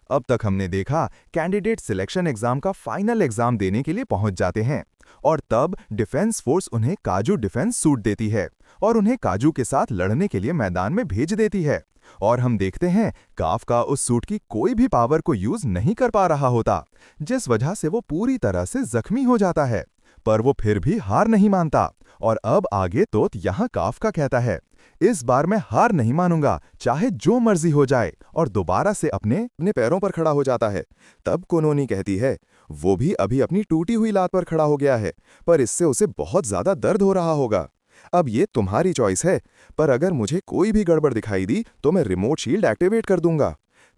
अब तक हमने देखा कैंडिडेट सिलेक्शन एग्जाम का फाइनल एग्जाम देने के लिए पहुंच जाते हैं और तब डिफेंस फोर्स उन्हें काजू डिफेंस सूट देती है और उन्हें काजू के साथ लड़ने के लिए मैदान में भेज देती है। और हम देखते हैं काफ्का उस सूट की कोई भी पावर को यूज नहीं कर पा रहा होता, जिस वजह से वो पूरी तरह से जख्मी हो जाता है। पर वो फिर भी हार नहीं मानता और अब आगे तो यहाँ काफ्का कहता है, इस बार मैं हार नहीं मानूंगा, चाहे जो मर्जी हो जाए, और दोबारा से अपने अपने पैरों पर खड़ा हो जाता है। तब कोनोनी कहती है, वो भी अभी अपनी टूटी हुई लात पर खड़ा हो गया है, पर इससे उसे बहुत ज्यादा दर्द हो रहा होगा। अब ये तुम्हारी चॉइस है, पर अगर मुझे कोई भी गड़बड़ दिखाई दी तो मैं रिमोट शील्ड एक्टिवेट कर दूंगा।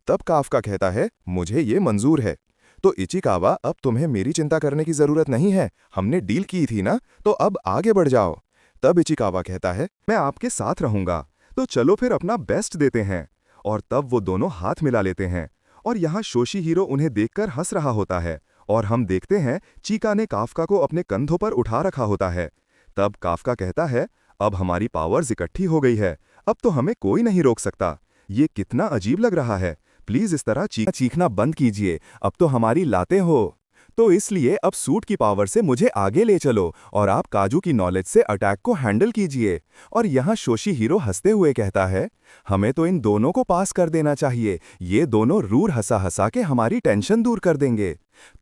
तब काफ्का कहता है, मुझे ये मंजूर है। तो इचिकावा, अब तुम्हें मेरी चिंता करने की जरूरत नहीं है, हमने डील की थी ना, तो अब आगे बढ़ जाओ। तब इचिकावा कहता है, मैं आपके साथ रहूंगा, तो चलो फिर अपना बेस्ट देते हैं। और तब वो दोनों हाथ मिला लेते हैं और यहाँ शोशिहीरो उन्हें देखकर हंस रहा होता है और हम देखते हैं चीका ने काफ्का को अपने कंधों पर उठा रखा होता है। तब काफ्का कहता है, अब हमारी पावर्स इकट्ठी हो गई है, अब तो हमें कोई नहीं रोक सकता। ये कितना अजीब लग रहा है, प्लीज इस तरह चीखना बंद कीजिए, अब तो हमारी लाते हो। तो इसलिए अब सूट की पावर से मुझे आगे ले चलो और आप काजू की नॉलेज से अटैक को हैंडल कीजिए। और यहाँ शोशिहीरो हंसते हुए कहता है, हमें तो इन दोनों को पास कर देना चाहिए, ये दोनों रूर हंसा हंसा के हमारी टेंशन दूर कर देंगे।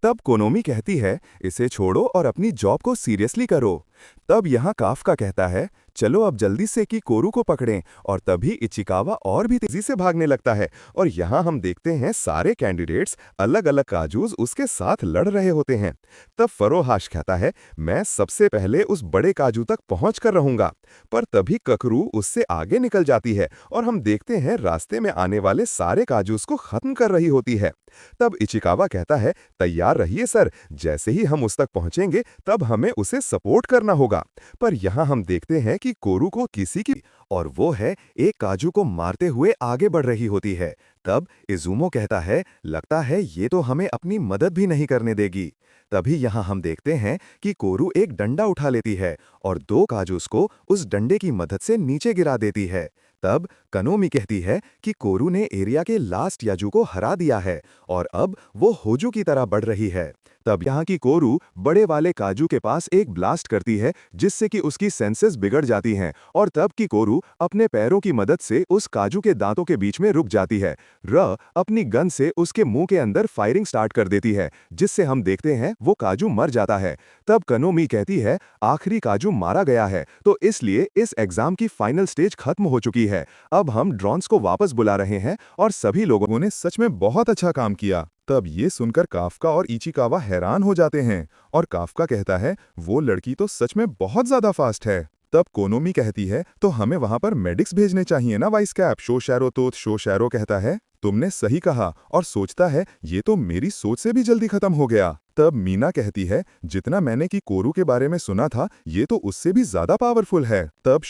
तब कोनोमी कहती है, इसे छोड़ो और अपनी जॉब को सीरियसली करो। तब यहाँ काफ्का कहता है, चलो अब जल्दी से कि कोरू को पकड़ें, और तभी इचिकावा और भी तेजी से भागने लगता है और यहाँ हम देखते हैं सारे कैंडिडेट्स अलग अलग काजूज उसके साथ लड़ रहे होते हैं। तब फरोहाश कहता है, मैं सबसे पहले उस बड़े काजू तक पहुंच कर रहूंगा। पर तभी ककरू उससे आगे निकल जाती है और हम देखते हैं रास्ते में आने वाले सारे काजूस को खत्म कर रही होती है। तब इचिकावा कहता है, तैयार रहिए सर, जैसे ही हम उस तक पहुंचेंगे तब हमें उसे सपोर्ट करना होगा। पर यहाँ हम देखते हैं कि कोरू को किसी की, और वो है एक काजू को मारते हुए आगे बढ़ रही होती है। तब इजुमो कहता है, लगता है ये तो हमें अपनी मदद भी नहीं करने देगी। तभी यहाँ हम देखते हैं कि कोरू एक डंडा उठा लेती है और दो काजूस को उस डंडे की मदद से नीचे गिरा देती है। तब कनोमी कहती है कि कोरू ने एरिया के लास्ट याजू को हरा दिया है और अब वो होजू की तरह बढ़ रही है। तब यहाँ की कोरू बड़े वाले काजू के पास एक ब्लास्ट करती है जिससे कि उसकी सेंसेस बिगड़ जाती हैं और तब की कोरू अपने पैरों की मदद से उस काजू के दांतों के बीच में रुक जाती है। अपनी गन से उसके मुंह के अंदर फायरिंग स्टार्ट कर देती है जिससे हम देखते हैं वो काजू मर जाता है। तब कनोमी कहती है, आखिरी काजू मारा गया है, तो इसलिए इस एग्जाम की फाइनल स्टेज खत्म हो चुकी है। अब हम ड्रोन्स को वापस बुला रहे हैं और सभी लोगों ने सच में बहुत अच्छा काम किया। तब ये सुनकर काफ्का और इचिकावा हैरान हो जाते हैं और काफ्का कहता है, वो लड़की तो सच में बहुत ज्यादा फास्ट है। तब कोनोमी कहती है, तो हमें वहां पर मेडिक्स भेजने चाहिए ना वाइस कैप। शोशैरो कहता है, तुमने सही कहा, और सोचता है ये तो मेरी सोच से भी जल्दी खत्म हो गया। तब मीना कहती है, जितना मैंने कि कोरू के बारे में सुना था ये तो उससे भी ज्यादा पावरफुल है। तब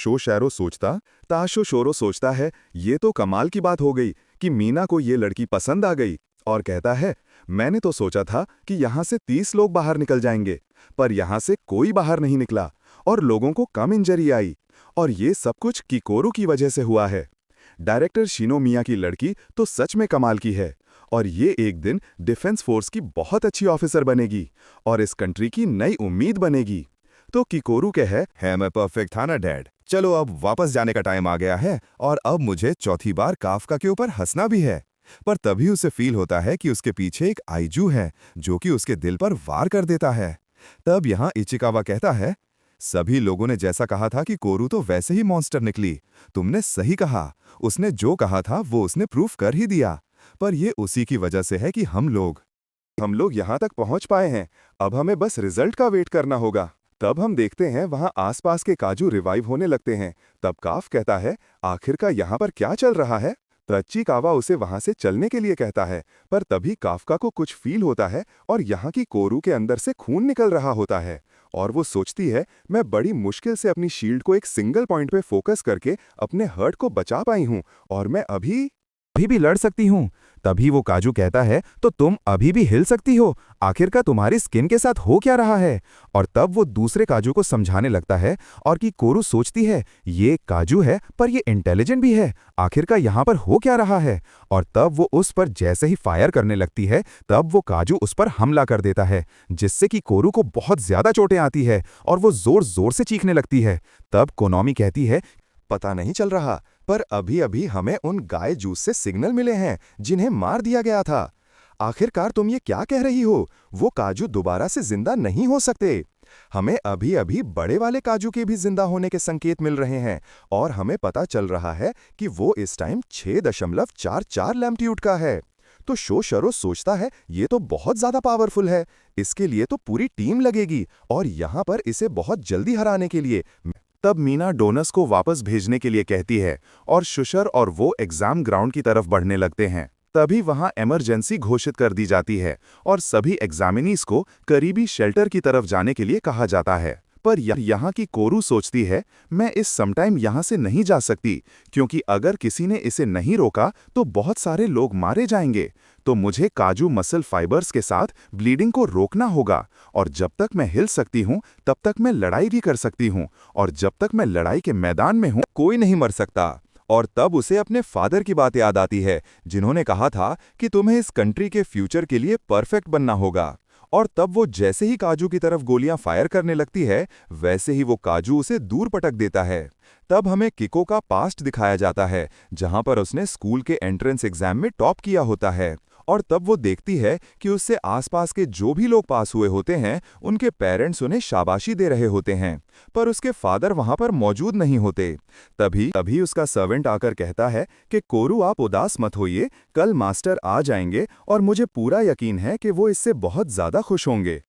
ताशो शोरो सोचता है, ये तो कमाल की बात हो गई कि मीना को ये लड़की पसंद आ गई, और कहता है, मैंने तो सोचा था कि यहाँ से 30 लोग बाहर निकल जाएंगे, पर यहाँ से कोई बाहर नहीं निकला और लोगों को कम इंजरी आई, और ये सब कुछ किकोरू की वजह से हुआ है। डायरेक्टर शिनोमिया की लड़की तो सच में कमाल की है और ये एक दिन डिफेंस फोर्स की बहुत अच्छी ऑफिसर बनेगी और इस कंट्री की नई उम्मीद बनेगी। तो किकोरू है मैं परफेक्ट था ना डैड, चलो अब वापस जाने का टाइम आ गया है और अब मुझे चौथी बार काफ्का के ऊपर हंसना भी है। पर तभी उसे फील होता है कि उसके पीछे एक आइजू है जो कि उसके दिल पर वार कर देता है। तब यहाँ इचिकावा कहता है, सभी लोगों ने जैसा कहा था कि कोरू तो वैसे ही मॉन्स्टर निकली, तुमने सही कहा, उसने जो कहा था वो उसने प्रूफ कर ही दिया। पर ये उसी की वजह से है कि हम लोग यहाँ तक पहुंच पाए हैं, अब हमें बस रिजल्ट का वेट करना होगा। तब हम देखते हैं वहां आसपास के काजू रिवाइव होने लगते हैं। तब काफ कहता है, आखिर का यहाँ पर क्या चल रहा है। इचिकावा उसे वहां से चलने के लिए कहता है, पर तभी काफ्का को कुछ फील होता है और यहाँ की कोरू के अंदर से खून निकल रहा होता है और वो सोचती है, मैं बड़ी मुश्किल से अपनी शील्ड को एक सिंगल पॉइंट पे फोकस करके अपने हर्ट को बचा पाई हूँ और मैं अभी अभी भी लड़ सकती हूँ। तभी वो काजू कहता है, तो तुम अभी भी हिल सकती हो। आखिरकार तुम्हारी स्किन के साथ हो क्या रहा है? और तब वो दूसरे काजू को समझाने लगता है और कि कोरू सोचती है, ये काजू है पर ये इंटेलिजेंट भी है। आखिरकार यहाँ पर हो क्या रहा है? और तब वो उस पर जैसे ही फायर करने लगती है, तब वो काजू उस पर हमला कर देता है, जिससे कि कोरू को बहुत ज्यादा चोटें आती है और वो जोर जोर से चीखने लगती है। तब कोनोमी कहती है, पता नहीं चल रहा, पर अभी अभी हमें उन गाय जूस से सिग्नल मिले हैं जिन्हें मार दिया गया था। आखिरकार तुम ये क्या कह रही हो? वो काजू दोबारा से जिंदा नहीं हो सकते। हमें अभी अभी बड़े वाले काजू के भी जिंदा होने के संकेत मिल रहे हैं और हमें पता चल रहा है कि वो इस टाइम 6.44 लैम्प्टीट्यूड का है। तो शोशरो सोचता है, ये तो बहुत ज्यादा पावरफुल है, इसके लिए तो पूरी टीम लगेगी और यहाँ पर इसे बहुत जल्दी हराने के लिए। तब मीना डोनस को वापस भेजने के लिए कहती है और शुशर और वो एग्जाम ग्राउंड की तरफ बढ़ने लगते हैं। तभी वहां इमरजेंसी घोषित कर दी जाती है और सभी एग्जामिनीज को करीबी शेल्टर की तरफ जाने के लिए कहा जाता है। पर यहाँ की कोरू सोचती है, मैं इस समटाइम यहाँ से नहीं जा सकती, क्योंकि अगर किसी ने इसे नहीं रोका तो बहुत सारे लोग मारे जाएंगे। तो मुझे काजू मसल फाइबर्स के साथ ब्लीडिंग को रोकना होगा, और जब तक मैं हिल सकती हूँ तब तक मैं लड़ाई भी कर सकती हूँ, और जब तक मैं लड़ाई के मैदान में हूँ कोई नहीं मर सकता। और तब उसे अपने फादर की बात याद आती है, जिन्होंने कहा था कि तुम्हें इस कंट्री के फ्यूचर के लिए परफेक्ट बनना होगा। और तब वो जैसे ही काजू की तरफ गोलियां फायर करने लगती है, वैसे ही वो काजू उसे दूर पटक देता है। तब हमें किको का पास्ट दिखाया जाता है, जहां पर उसने स्कूल के एंट्रेंस एग्जाम में टॉप किया होता है। और तब वो देखती है कि उससे आसपास के जो भी लोग पास हुए होते हैं, उनके पेरेंट्स उन्हें शाबाशी दे रहे होते हैं, पर उसके फादर वहां पर मौजूद नहीं होते। तभी तभी उसका सर्वेंट आकर कहता है कि कोरू, आप उदास मत होइए, कल मास्टर आ जाएंगे और मुझे पूरा यकीन है कि वो इससे बहुत ज्यादा खुश होंगे।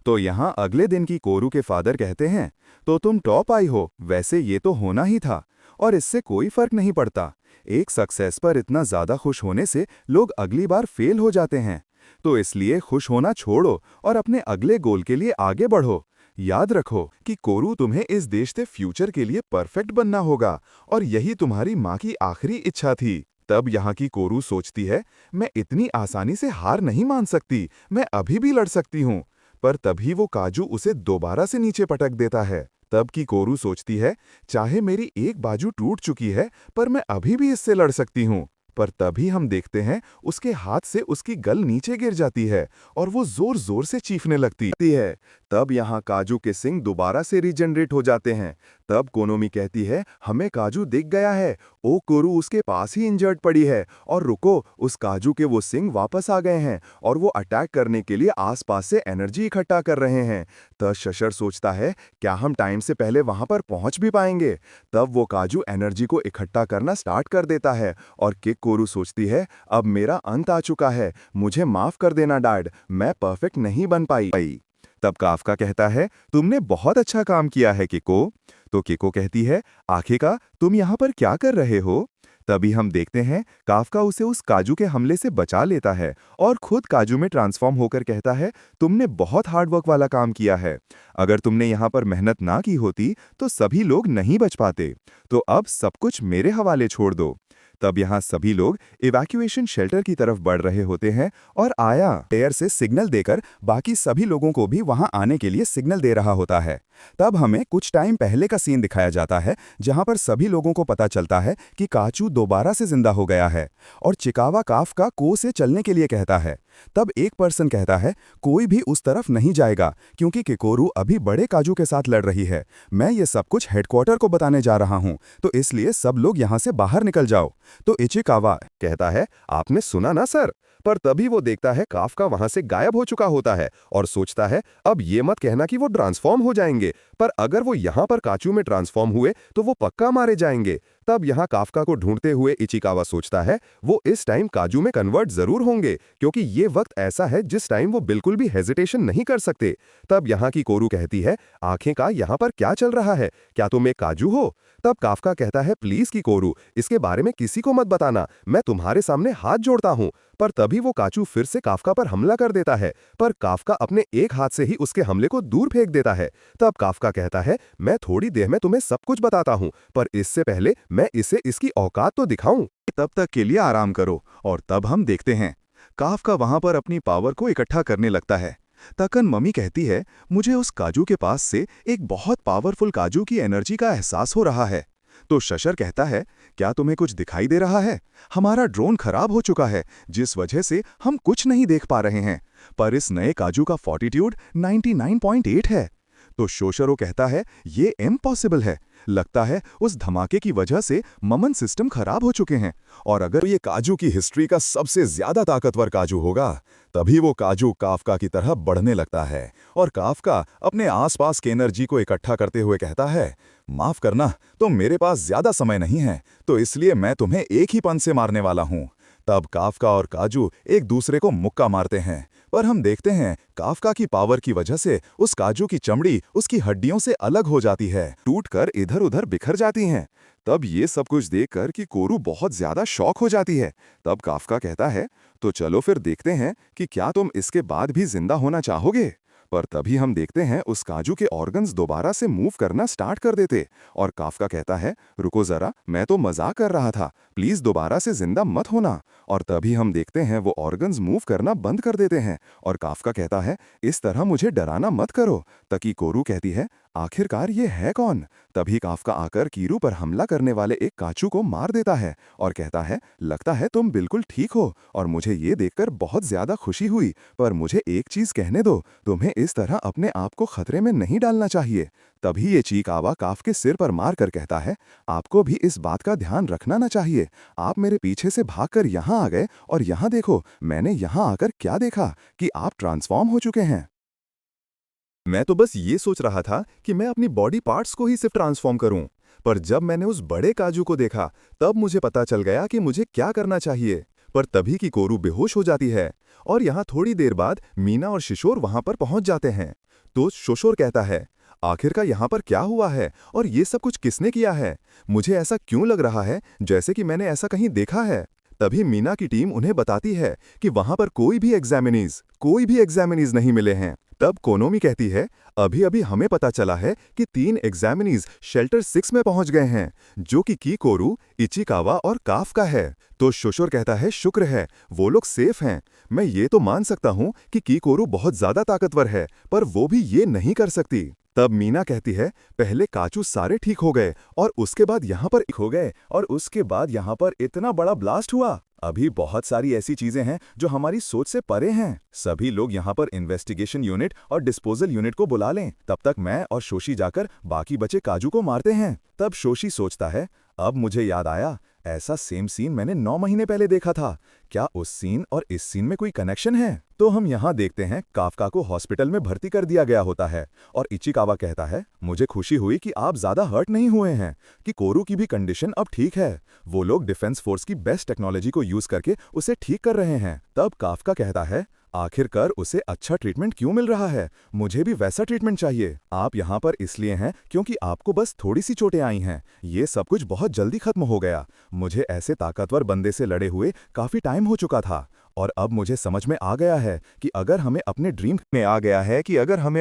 तो यहाँ अगले दिन की कोरू के फादर कहते हैं, तो तुम टॉप आई हो, वैसे ये तो होना ही था, और इससे कोई फर्क नहीं पड़ता। एक सक्सेस पर इतना ज्यादा खुश होने से लोग अगली बार फेल हो जाते हैं। तो इसलिए खुश होना छोड़ो और अपने अगले गोल के लिए आगे बढ़ो। याद रखो कि कोरू, तुम्हें इस देश के फ्यूचर के लिए परफेक्ट बनना होगा, और यही तुम्हारी माँ की आखिरी इच्छा थी। तब यहाँ की कोरू सोचती है, मैं इतनी आसानी से हार नहीं मान सकती, मैं अभी भी लड़ सकती हूँ। पर तभी वो काजू उसे दोबारा से नीचे पटक देता है। तब की कोरू सोचती है, चाहे मेरी एक बाजू टूट चुकी है, पर मैं अभी भी इससे लड़ सकती हूँ। पर तभी हम देखते हैं, उसके हाथ से उसकी गल नीचे गिर जाती है और वो जोर जोर से चीखने लगती है। तब यहाँ काजू के सिंग दोबारा से रीजनरेट हो जाते हैं। तब कोनोमी कहती है, हमें काजू दिख गया है, ओ कोरू उसके पास ही इंजर्ड पड़ी है, और रुको, उस काजू के वो सिंग वापस आ गए हैं और वो अटैक करने के लिए आसपास से एनर्जी इकट्ठा कर रहे हैं। तब शशर सोचता है, क्या हम टाइम से पहले वहां पर पहुंच भी पाएंगे? तब वो काजू एनर्जी को इकट्ठा करना स्टार्ट कर देता है और किक कोरू सोचती है, अब मेरा अंत आ चुका है, मुझे माफ कर देना डैड, मैं परफेक्ट नहीं बन पाई। तब काफका कहता है, तुमने बहुत अच्छा काम किया है किको। तो किको कहती है, आखिरकार तुम यहाँ पर क्या कर रहे हो? तभी हम देखते हैं, काफका उसे उस काजू के हमले से बचा लेता है और खुद काजू में ट्रांसफॉर्म होकर कहता है, तुमने बहुत हार्डवर्क वाला काम किया है। अगर तुमने यहाँ पर मेहनत ना की होती तो सभी लोग नहीं बच पाते। तो अब सब कुछ मेरे हवाले छोड़ दो। तब यहाँ सभी लोग इवैक्यूएशन शेल्टर की तरफ बढ़ रहे होते हैं और आया एयर से सिग्नल देकर बाकी सभी लोगों को भी वहां आने के लिए सिग्नल दे रहा होता है। तब हमें कुछ टाइम पहले का सीन दिखाया जाता है, जहां पर सभी लोगों को पता चलता है कि काचू दोबारा से जिंदा हो गया है और चिकावा काफका को से चलने के लिए कहता है। तब एक पर्सन कहता है, कोई भी उस तरफ नहीं जाएगा क्योंकि किकोरू अभी बड़े काजू के साथ लड़ रही है। मैं ये सब कुछ हेडक्वार्टर को बताने जा रहा हूं, तो इसलिए सब लोग यहां से बाहर निकल जाओ। तो इचिकावा कहता है, आपने सुना ना सर? पर तभी वो देखता है काफका वहां से गायब हो चुका होता है और सोचता है, अब ये मत कहना कि वो ट्रांसफॉर्म हो जाएंगे, पर अगर वो यहाँ पर काचू में ट्रांसफॉर्म हुए तो वो पक्का मारे जाएंगे। तब यहाँ काफका को ढूंढते हुए इचिकावा सोचता है, वो इस टाइम काजू में कन्वर्ट जरूर होंगे, क्योंकि ये वक्त ऐसा है जिस टाइम वो बिल्कुल भी हेजिटेशन नहीं कर सकते। तब यहाँ की कोरू कहती है, आंखें का यहाँ पर क्या चल रहा है, क्या तुम एक काजू हो? तब काफका कहता है, प्लीज की कोरू, इसके बारे में किसी को मत बताना, मैं तुम्हारे सामने हाथ जोड़ता हूँ। पर तभी वो काचू फिर से काफका पर हमला कर देता है, पर काफका अपने एक हाथ से ही उसके हमले को दूर फेंक देता है। तब काफका कहता है, मैं थोड़ी देर में तुम्हें सब कुछ बताता हूँ, पर इससे पहले मैं इसे इसकी औकात तो दिखाऊं। तब तक के लिए आराम करो। और तब हम देखते हैं काफ्का वहां पर अपनी पावर को इकट्ठा करने लगता है। तखन मम्मी कहती है, मुझे उस काजू के पास से एक बहुत पावरफुल काजू की एनर्जी का एहसास हो रहा है। तो शशर कहता है, क्या तुम्हें कुछ दिखाई दे रहा है? हमारा ड्रोन खराब हो चुका है, जिस वजह से हम कुछ नहीं देख पा रहे हैं। पर इस नए काजू का फॉर्टिट्यूड 99.8 है। तो शोशरो कहता है, ये इम्पॉसिबल है। लगता है उस धमाके की वजह से ममन सिस्टम खराब हो चुके हैं। और अगर ये काजू की हिस्ट्री का सबसे ज्यादा ताकतवर काजू होगा, तभी वो काजू काफ्का की तरह बढ़ने लगता है। और काफ्का अपने आसपास की एनर्जी को इकट्ठा करते हुए कहता है, माफ करना, तो मेरे पास ज्यादा समय नहीं है, तो इसलिए मैं तुम्हें एक ही पंच से मारने वाला हूं। तब काफ्का और काजू एक दूसरे को मुक्का मारते हैं। पर हम देखते हैं काफ्का की पावर की वजह से उस काजू की चमड़ी उसकी हड्डियों से अलग हो जाती है, टूटकर इधर-उधर बिखर जाती हैं। तब ये सब कुछ देखकर कि कोरू बहुत ज्यादा शॉक हो जाती है। तब काफ्का कहता है, तो चलो फिर देखते हैं कि क्या तुम इसके बाद भी जिंदा होना चाहोगे। पर तभी हम देखते हैं उस काजू के ऑर्गन्स दोबारा से मूव करना स्टार्ट कर देते। और काफ्का कहता है, रुको जरा, मैं तो मजाक कर रहा था, प्लीज दोबारा से जिंदा मत होना। और तभी हम देखते हैं वो ऑर्गन्स मूव करना बंद कर देते हैं। और काफ्का कहता है, इस तरह मुझे डराना मत करो। तकी कोरू कहती है, आखिरकार ये है कौन? तभी काफ्का आकर कीरू पर हमला करने वाले एक काचू को मार देता है और कहता है, लगता है तुम बिल्कुल ठीक हो और मुझे ये देखकर बहुत ज्यादा खुशी हुई। पर मुझे एक चीज कहने दो, तुम्हें इस तरह अपने आप को खतरे में नहीं डालना चाहिए। तभी ये चीकावा काफ के सिर पर मार कर कहता है, आपको भी इस बात का ध्यान रखना ना चाहिए। आप मेरे पीछे से भागकर यहाँ आ गए और यहाँ देखो, मैंने यहाँ आकर क्या देखा कि आप ट्रांसफॉर्म हो चुके हैं। मैं तो बस ये सोच रहा था कि मैं अपनी बॉडी पार्ट्स को ही सिर्फ ट्रांसफॉर्म करूं, पर जब मैंने उस बड़े काजू को देखा तब मुझे पता चल गया कि मुझे क्या करना चाहिए। पर तभी की कोरू बेहोश हो जाती है और यहाँ थोड़ी देर बाद मीना और शिशोर वहां पर पहुंच जाते हैं। तो शोशोर कहता है, आखिरकार यहाँ पर क्या हुआ है और ये सब कुछ किसने किया है? मुझे ऐसा क्यों लग रहा है जैसे कि मैंने ऐसा कहीं देखा है। तभी मीना की टीम उन्हें बताती है कि वहां पर कोई भी एग्जामिनीज नहीं मिले हैं। तब कोनोमी कहती है, अभी अभी हमें पता चला है कि 3 एग्जामिनीज शेल्टर 6 में पहुंच गए हैं, जो कि कीकोरू, इचिकावा और काफ्का है। तो शोशोर कहता है, शुक्र है, वो लोग सेफ हैं। मैं ये तो मान सकता हूं कि कीकोरू बहुत ज्यादा ताकतवर है, पर वो भी ये नहीं कर सकती। तब मीना कहती है, पहले काचू सारे ठीक हो गए और उसके बाद यहाँ पर हो गए और उसके बाद यहाँ पर इतना बड़ा ब्लास्ट हुआ। अभी बहुत सारी ऐसी चीजें हैं जो हमारी सोच से परे हैं। सभी लोग यहाँ पर इन्वेस्टिगेशन यूनिट और डिस्पोजल यूनिट को बुला लें। तब तक मैं और शोशी जाकर बाकी बचे काजू को मारते हैं। तब शोशी सोचता है, अब मुझे याद आया, ऐसा सेम सीन मैंने 9 महीने पहले देखा था। क्या उस सीन और इस सीन में कोई कनेक्शन है? तो हम यहाँ देखते हैं काफ्का को हॉस्पिटल में भर्ती कर दिया गया होता है और इचिकावा कहता है, मुझे खुशी हुई कि आप ज्यादा हर्ट नहीं हुए हैं, कि कोरू की भी कंडीशन अब ठीक है। वो लोग डिफेंस फोर्स की बेस्ट टेक्नोलॉजी को यूज करके उसे ठीक कर रहे हैं। तब काफ्का कहता है, आखिरकार उसे अच्छा ट्रीटमेंट क्यों मिल रहा है? मुझे भी वैसा ट्रीटमेंट चाहिए। आप यहाँ पर इसलिए हैं क्योंकि आपको बस थोड़ी सी चोटें आई हैं। ये सब कुछ बहुत जल्दी खत्म हो गया। मुझे ऐसे ताकतवर बंदे से लड़े हुए काफी टाइम हो चुका था और अब मुझे समझ में आ गया है कि अगर हमें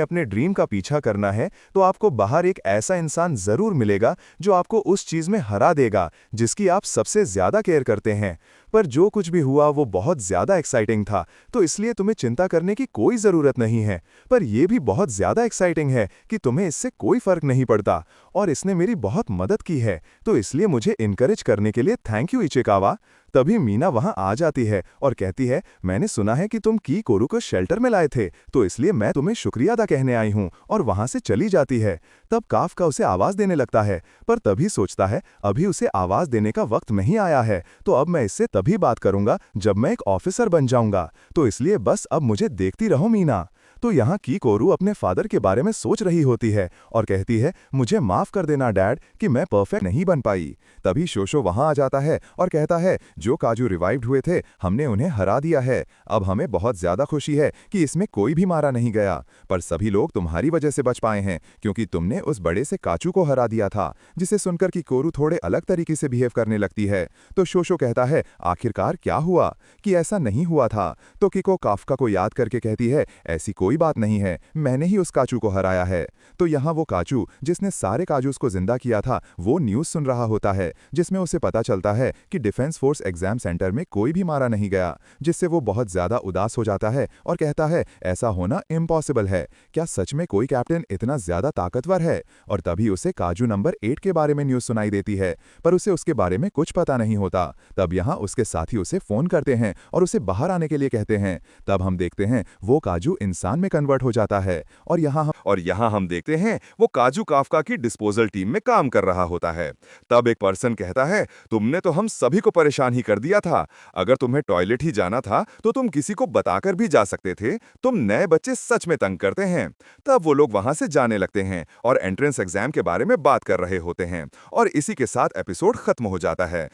अपने ड्रीम का पीछा करना है तो आपको बाहर एक ऐसा इंसान जरूर मिलेगा जो आपको उस चीज में हरा देगा जिसकी आप सबसे ज्यादा केयर करते हैं। पर जो कुछ भी हुआ वो बहुत ज्यादा एक्साइटिंग था, तो इसलिए तुम्हें चिंता करने की कोई जरूरत नहीं है। पर यह भी बहुत ज्यादा एक्साइटिंग है कि तुम्हें इससे कोई फर्क नहीं पड़ता और इसने मेरी बहुत मदद की है, तो इसलिए मुझे इनकरेज करने के लिए थैंक यू इचिकावा। तभी मीना वहां आ जाती है और कहती है, मैंने सुना है कि तुम कीकोरू को शेल्टर में लाए थे, तो इसलिए मैं तुम्हें शुक्रिया अदा कहने आई हूं, और वहां से चली जाती है। तब काफ्का उसे आवाज देने लगता है, पर तभी सोचता है अभी उसे आवाज देने का वक्त नहीं आया है, तो अब मैं इससे तभी बात करूंगा जब मैं एक ऑफिसर बन जाऊंगा, तो इसलिए बस अब मुझे देखती रहो मीना। तो यहाँ कीकोरू अपने फादर के बारे में सोच रही होती है और कहती है, मुझे माफ कर देना डैड कि मैं परफेक्ट नहीं बन पाई। तभी शोशो वहां आ जाता है और कहता है, जो काजू रिवाइव्ड हुए थे हमने उन्हें हरा दिया है। अब हमें बहुत ज्यादा खुशी है कि इसमें कोई भी मारा नहीं गया, पर सभी लोग तुम्हारी वजह से बच पाए हैं क्योंकि तुमने उस बड़े से काचू को हरा दिया था। जिसे सुनकर कीकोरू थोड़े अलग तरीके से बिहेव करने लगती है। तो शोशो कहता है, आखिरकार क्या हुआ कि ऐसा नहीं हुआ था? तो कीको काफ्का को याद करके कहती है, ऐसी कोई कोई बात नहीं है, मैंने ही उस काचू को हराया है। तो यहाँ वो काचू जिसने सारे काजूस को जिंदा किया था वो न्यूज़ सुन रहा होता है, जिसमें उसे पता चलता है कि डिफेंस फोर्स एग्जाम सेंटर में कोई भी मारा नहीं गया, जिससे वो बहुत ज़्यादा उदास हो जाता है और कहता है ऐसा होना इम्पॉसिबल है। क्या सच में कोई कैप्टन इतना ज़्यादा ताकतवर है? और तभी उसे काजू नंबर 8 के बारे में न्यूज़ सुनाई देती है, पर उसे उसके बारे में कुछ पता नहीं होता। तब यहाँ उसके साथी उसे फ़ोन करते हैं और उसे बाहर आने के लिए कहते हैं। तब हम देखते हैं वो काजू इंसान में कन्वर्ट हो जाता है और यहाँ हम देखते हैं वो काजू काफका की डिस्पोजल टीम में काम कर रहा होता है। तब एक पर्सन कहता है, तुमने तो हम सभी को परेशान ही कर दिया था। अगर तुम्हें टॉयलेट ही जाना था तो तुम किसी को बताकर भी जा सकते थे। तुम नए बच्चे सच में तंग करते हैं। तब वो लोग वहां से जाने लगते हैं और एंट्रेंस एग्जाम के बारे में बात कर रहे होते हैं और इसी के साथ एपिसोड खत्म हो जाता है।